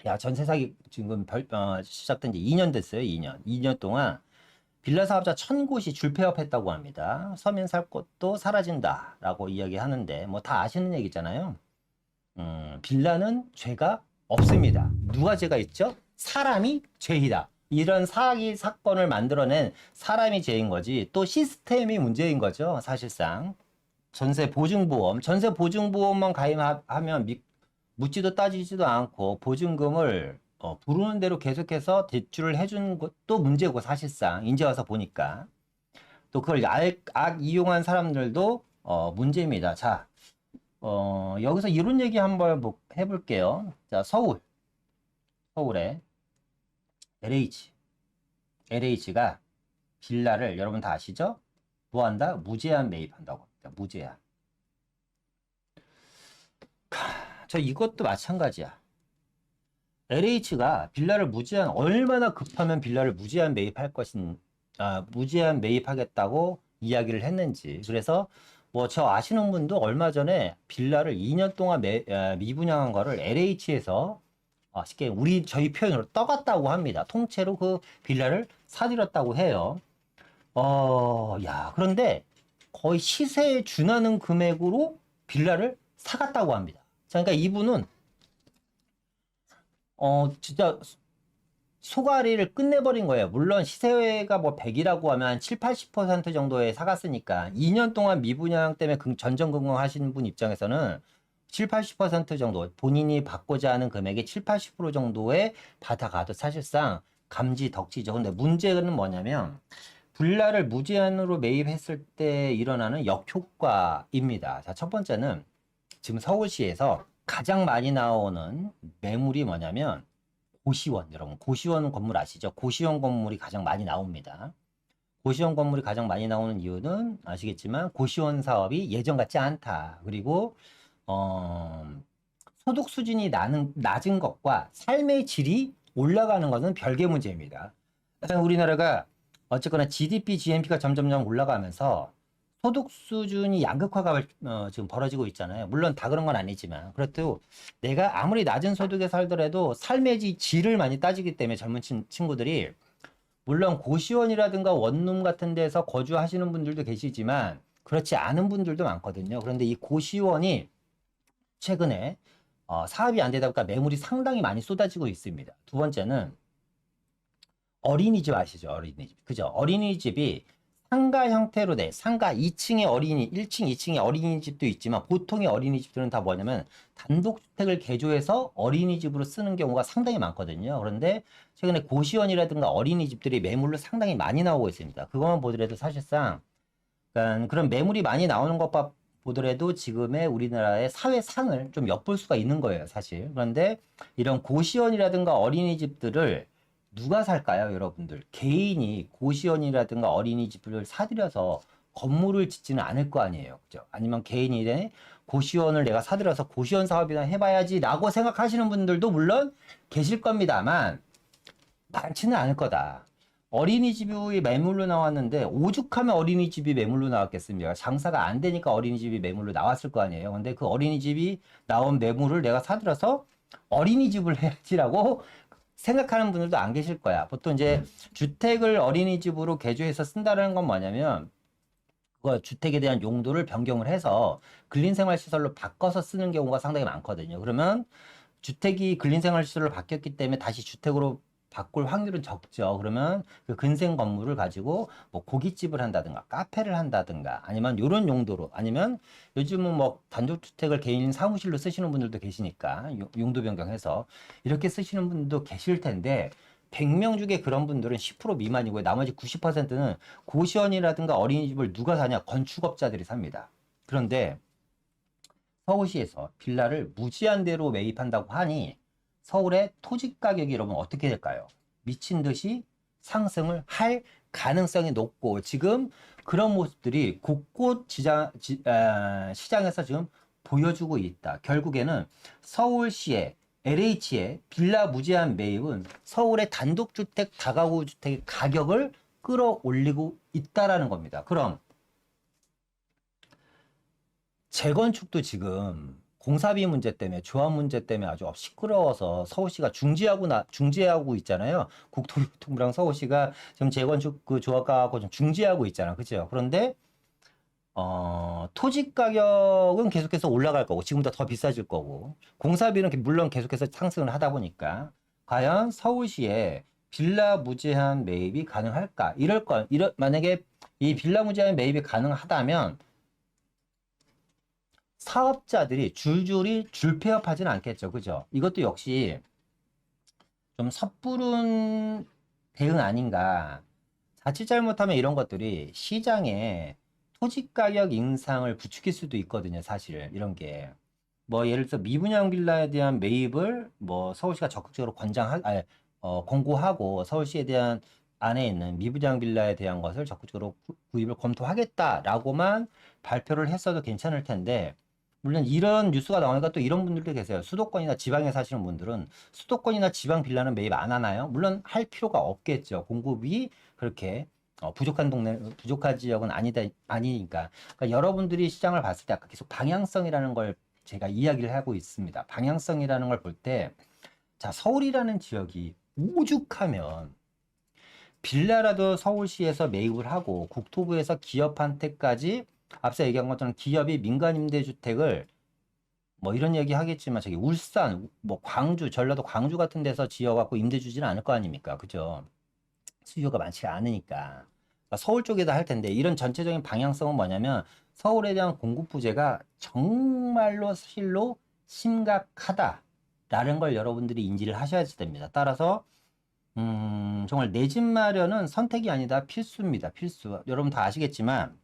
야, 전세 사기 지금 시작된 지 2년 됐어요. 2년. 2년 동안 빌라 사업자 1000곳이 줄폐업했다고 합니다. 서민 살 곳도 사라진다라고 이야기하는데 뭐 다 아시는 얘기잖아요. 빌라는 죄가 없습니다. 누가 죄가 있죠? 사람이 죄이다. 이런 사기 사건을 만들어낸 사람이 죄인 거지 또 시스템이 문제인 거죠. 사실상 전세 보증보험만 가입하면 묻지도 따지지도 않고 보증금을 부르는 대로 계속해서 대출을 해주는 것도 문제고 사실상 이제 와서 보니까 또 그걸 악 이용한 사람들도 문제입니다. 자, 여기서 이런 얘기 한번 해볼게요. 자, 서울에 LH가 빌라를 여러분 다 아시죠? 뭐 한다? 무제한 매입한다고 합니다. 무제한. 저 이것도 마찬가지야. LH가 빌라를 얼마나 급하면 빌라를 무제한 매입하겠다고 이야기를 했는지. 그래서 뭐 저 아시는 분도 얼마 전에 빌라를 2년 동안 미분양한 거를 LH에서 쉽게 저희 표현으로 떠갔다고 합니다. 통째로 그 빌라를 사들였다고 해요. 그런데 거의 시세에 준하는 금액으로 빌라를 사갔다고 합니다. 자, 그러니까 이분은 진짜 소가리를 끝내버린 거예요. 물론 시세가 뭐 100이라고 하면 7, 80% 정도에 사갔으니까 2년 동안 미분양 때문에 전전긍긍 하시는 분 입장에서는 7, 80% 정도 본인이 받고자 하는 금액의 7, 80% 정도에 받아가도 사실상 감지 덕지죠. 근데 문제는 뭐냐면 빌라를 무제한으로 매입했을 때 일어나는 역효과입니다. 자, 첫 번째는 지금 서울시에서 가장 많이 나오는 매물이 뭐냐면 여러분 고시원 건물 아시죠? 고시원 건물이 가장 많이 나옵니다. 고시원 건물이 가장 많이 나오는 이유는 아시겠지만 고시원 사업이 예전 같지 않다. 그리고 소득 수준이 낮은 것과 삶의 질이 올라가는 것은 별개 문제입니다. 우리나라가 어쨌거나 GDP, GNP가 점점점 올라가면서 소득 수준이 양극화가 지금 벌어지고 있잖아요. 물론 다 그런 건 아니지만 그래도 내가 아무리 낮은 소득에 살더라도 삶의 질을 많이 따지기 때문에 젊은 친구들이 물론 고시원이라든가 원룸 같은 데서 거주하시는 분들도 계시지만 그렇지 않은 분들도 많거든요. 그런데 이 고시원이 최근에 사업이 안 되다 보니까 매물이 상당히 많이 쏟아지고 있습니다. 두 번째는 어린이집 아시죠? 어린이집. 그죠? 어린이집이 상가 형태로 상가 2층에 1층, 2층에 어린이집도 있지만 보통의 어린이집들은 다 뭐냐면 단독주택을 개조해서 어린이집으로 쓰는 경우가 상당히 많거든요. 그런데 최근에 고시원이라든가 어린이집들이 매물로 상당히 많이 나오고 있습니다. 그것만 보더라도 사실상 그러니까 그런 매물이 많이 나오는 것만 보더라도 지금의 우리나라의 사회상을 좀 엿볼 수가 있는 거예요, 사실. 그런데 이런 고시원이라든가 어린이집들을 누가 살까요, 여러분들? 개인이 고시원이라든가 어린이집을 사들여서 건물을 짓지는 않을 거 아니에요. 그죠? 아니면 개인이 고시원을 내가 사들여서 고시원 사업이나 해봐야지라고 생각하시는 분들도 물론 계실 겁니다만 많지는 않을 거다. 어린이집이 매물로 나왔는데 오죽하면 어린이집이 매물로 나왔겠습니까? 장사가 안 되니까 어린이집이 매물로 나왔을 거 아니에요. 근데 그 어린이집이 나온 매물을 내가 사들여서 어린이집을 해야지라고 생각하는 분들도 안 계실 거야. 보통 이제 주택을 어린이집으로 개조해서 쓴다는 건 뭐냐면 그 주택에 대한 용도를 변경을 해서 근린생활시설로 바꿔서 쓰는 경우가 상당히 많거든요. 그러면 주택이 근린생활시설로 바뀌었기 때문에 다시 주택으로 바꿀 확률은 적죠. 그러면 그 근생 건물을 가지고 뭐 고깃집을 한다든가 카페를 한다든가 아니면 이런 용도로 아니면 요즘은 뭐 단독주택을 개인 사무실로 쓰시는 분들도 계시니까 용도 변경해서 이렇게 쓰시는 분도 계실 텐데 100명 중에 그런 분들은 10% 미만이고요. 나머지 90%는 고시원이라든가 어린이집을 누가 사냐? 건축업자들이 삽니다. 그런데 서울시에서 빌라를 무제한대로 매입한다고 하니 서울의 토지 가격이 여러분 어떻게 될까요? 미친 듯이 상승을 할 가능성이 높고 지금 그런 모습들이 곳곳 시장에서 지금 보여주고 있다. 결국에는 서울시의 LH의 빌라 무제한 매입은 서울의 단독주택, 다가구 주택의 가격을 끌어올리고 있다라는 겁니다. 그럼 재건축도 지금 공사비 문제 때문에 조합 문제 때문에 아주 시끄러워서 서울시가 중지하고 있잖아요. 국토교통부랑 서울시가 지금 재건축 그 조합가하고 좀 중지하고 있잖아, 그죠? 그런데 토지 가격은 계속해서 올라갈 거고 지금보다 더 비싸질 거고 공사비는 물론 계속해서 상승을 하다 보니까 과연 서울시에 빌라 무제한 매입이 가능할까? 만약에 이 빌라 무제한 매입이 가능하다면 사업자들이 줄줄이 줄폐업하지는 않겠죠. 그죠? 이것도 역시 좀 섣부른 대응 아닌가. 자칫 잘못하면 이런 것들이 시장에 토지 가격 인상을 부추길 수도 있거든요. 사실 이런 게. 뭐 예를 들어서 미분양 빌라에 대한 매입을 뭐 서울시가 적극적으로 권고하고 서울시에 대한 안에 있는 미분양 빌라에 대한 것을 적극적으로 구입을 검토하겠다라고만 발표를 했어도 괜찮을 텐데 물론 이런 뉴스가 나오니까 또 이런 분들도 계세요. 수도권이나 지방에 사시는 분들은 수도권이나 지방 빌라는 매입 안 하나요? 물론 할 필요가 없겠죠. 공급이 그렇게 부족한 지역은 아니니까. 그러니까 여러분들이 시장을 봤을 때 아까 계속 방향성이라는 걸 제가 이야기를 하고 있습니다. 방향성이라는 걸 볼 때, 자, 서울이라는 지역이 오죽하면 빌라라도 서울시에서 매입을 하고 국토부에서 기업한테까지 앞서 얘기한 것처럼 기업이 민간 임대주택을 뭐 이런 얘기 하겠지만 저기 울산, 뭐 광주, 전라도 광주 같은 데서 지어갖고 임대 주지는 않을 거 아닙니까? 그죠? 수요가 많지가 않으니까. 그러니까 서울 쪽에다 할 텐데 이런 전체적인 방향성은 뭐냐면 서울에 대한 공급 부재가 정말로 실로 심각하다라는 걸 여러분들이 인지를 하셔야 됩니다. 따라서 정말 내 집 마련은 선택이 아니다 필수입니다. 필수. 여러분 다 아시겠지만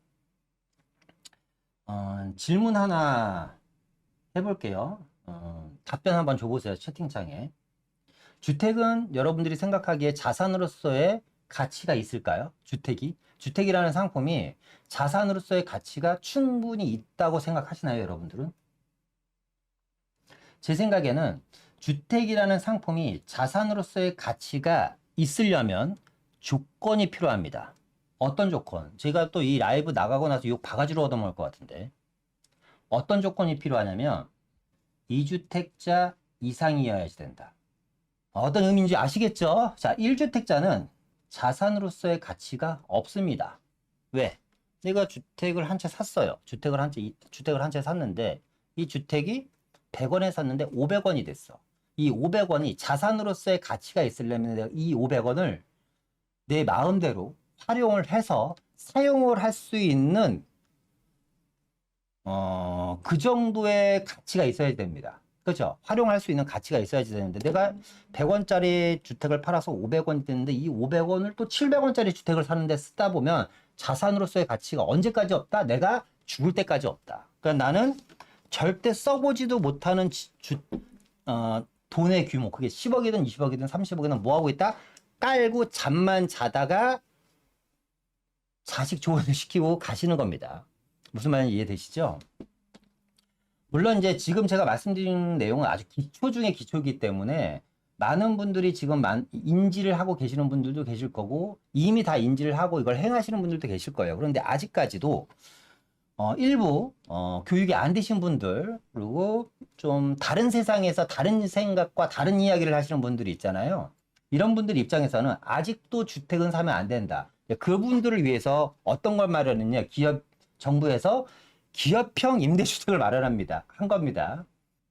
질문 하나 해볼게요. 답변 한번 줘보세요. 채팅창에. 주택은 여러분들이 생각하기에 자산으로서의 가치가 있을까요? 주택이라는 상품이 자산으로서의 가치가 충분히 있다고 생각하시나요, 여러분들은? 제 생각에는 주택이라는 상품이 자산으로서의 가치가 있으려면 조건이 필요합니다. 어떤 조건? 제가 또 이 라이브 나가고 나서 욕 바가지로 얻어먹을 것 같은데. 어떤 조건이 필요하냐면 2주택자 이상이어야지 된다. 어떤 의미인지 아시겠죠? 자, 1주택자는 자산으로서의 가치가 없습니다. 왜? 내가 주택을 한 채 샀어요. 주택을 한 채 샀는데 이 주택이 100원에 샀는데 500원이 됐어. 이 500원이 자산으로서의 가치가 있으려면 내가 이 500원을 내 마음대로 활용을 해서 사용을 할 수 있는 그 정도의 가치가 있어야 됩니다. 그렇죠? 활용할 수 있는 가치가 있어야지 되는데 내가 100원짜리 주택을 팔아서 500원이 됐는데 이 500원을 또 700원짜리 주택을 사는데 쓰다 보면 자산으로서의 가치가 언제까지 없다? 내가 죽을 때까지 없다. 그러니까 나는 절대 써보지도 못하는 돈의 규모, 그게 10억이든 20억이든 30억이든 뭐 하고 있다? 깔고 잠만 자다가 자식 조언을 시키고 가시는 겁니다. 무슨 말인지 이해되시죠? 물론 이제 지금 제가 말씀드리는 내용은 아주 기초 중에 기초이기 때문에 많은 분들이 지금 인지를 하고 계시는 분들도 계실 거고 이미 다 인지를 하고 이걸 행하시는 분들도 계실 거예요. 그런데 아직까지도 일부 교육이 안 되신 분들 그리고 좀 다른 세상에서 다른 생각과 다른 이야기를 하시는 분들이 있잖아요. 이런 분들 입장에서는 아직도 주택은 사면 안 된다. 그분들을 위해서 어떤 걸 마련했냐? 정부에서 기업형 임대주택을 마련합니다. 한 겁니다.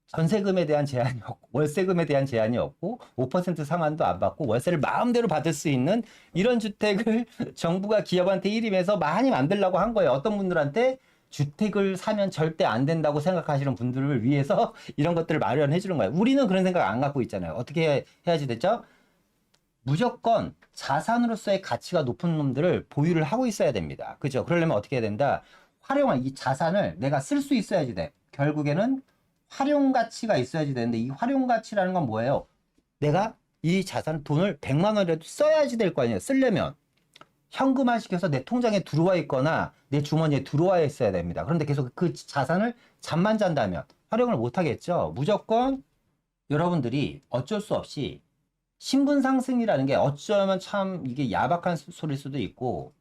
전세금에 대한 제한이 없고 월세금에 대한 제한이 없고 5% 상한도 안 받고 월세를 마음대로 받을 수 있는 이런 주택을 정부가 기업한테 일임해서 많이 만들려고 한 거예요. 어떤 분들한테 주택을 사면 절대 안 된다고 생각하시는 분들을 위해서 이런 것들을 마련해 주는 거예요. 우리는 그런 생각 안 갖고 있잖아요. 어떻게 해야지 됐죠? 무조건 자산으로서의 가치가 높은 놈들을 보유를 하고 있어야 됩니다. 그죠? 그러려면 어떻게 해야 된다? 활용한 이 자산을 내가 쓸 수 있어야지 돼. 결국에는 활용 가치가 있어야지 되는데 이 활용 가치라는 건 뭐예요? 내가 이 자산 돈을 100만 원이라도 써야지 될 거 아니에요. 쓰려면 현금화시켜서 내 통장에 들어와 있거나 내 주머니에 들어와 있어야 됩니다. 그런데 계속 그 자산을 잠만 잔다면 활용을 못 하겠죠. 무조건 여러분들이 어쩔 수 없이 신분 상승이라는 게 어쩌면 참 이게 야박한 소리일 수도 있고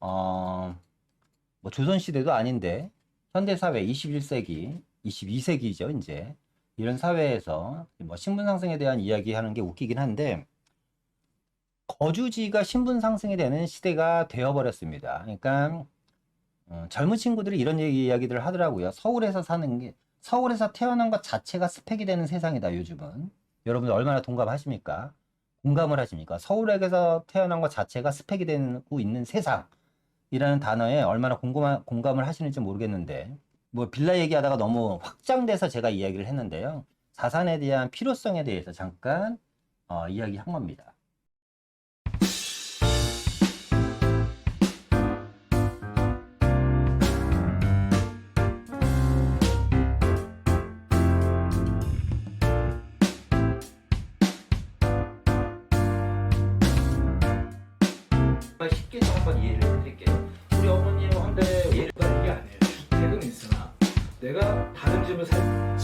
뭐 조선시대도 아닌데 현대사회 21세기 22세기죠, 이제. 이런 사회에서 뭐 신분 상승에 대한 이야기하는 게 웃기긴 한데 거주지가 신분 상승이 되는 시대가 되어버렸습니다. 그러니까 젊은 친구들이 이런 이야기들을 하더라고요. 서울에서 태어난 것 자체가 스펙이 되는 세상이다, 요즘은. 여러분들 얼마나 동감하십니까? 공감을 하십니까? 서울에서 태어난 것 자체가 스펙이 되고 있는 세상이라는 단어에 얼마나 공감을 하시는지 모르겠는데, 뭐 빌라 얘기하다가 너무 확장돼서 제가 이야기를 했는데요. 자산에 대한 필요성에 대해서 잠깐 이야기한 겁니다. 쉽게 좀 한번 이해를 해드릴게요. 우리 어머님 한데 이게 아니에요. 주택은 있으나 내가 다른 집을 살